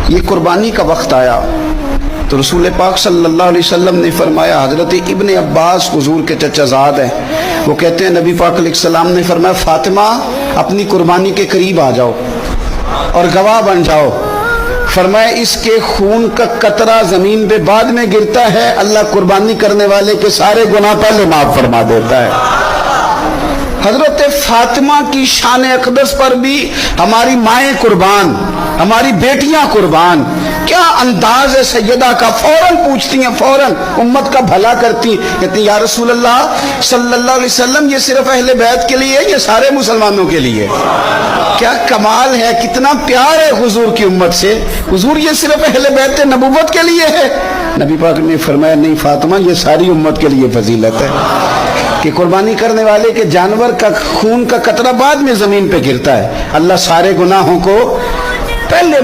یہ قربانی کا وقت آیا تو رسول پاک صلی اللہ علیہ وسلم نے فرمایا، حضرت ابن عباس حضور کے چچا زاد ہیں، وہ کہتے ہیں نبی پاک علیہ السلام نے فرمایا فاطمہ اپنی قربانی کے قریب آ جاؤ اور گواہ بن جاؤ۔ فرمایا اس کے خون کا قطرہ زمین پہ بعد میں گرتا ہے، اللہ قربانی کرنے والے کے سارے گناہ پہلے معاف فرما دیتا ہے۔ حضرت فاطمہ کی شان اقدس پر بھی ہماری مائیں قربان، ہماری بیٹیاں قربان، کیا انداز ہے سیدہ کا، فوراً پوچھتی ہیں، فوراً امت کا بھلا کرتی، کہتی ہیں یا رسول اللہ صلی اللہ علیہ وسلم یہ صرف اہل بیت کے لیے ہے، یہ سارے مسلمانوں کے لیے۔ کیا کمال ہے، کتنا پیار ہے حضور کی امت سے، حضور یہ صرف اہل بیت نبوت کے لیے ہے؟ نبی پاک نے فرمایا نہیں فاطمہ یہ ساری امت کے لیے فضیلت ہے کہ قربانی کرنے والے کے جانور کا خون کا قطرہ بعد میں زمین پہ گرتا ہے، اللہ سارے گناہوں کو پہلے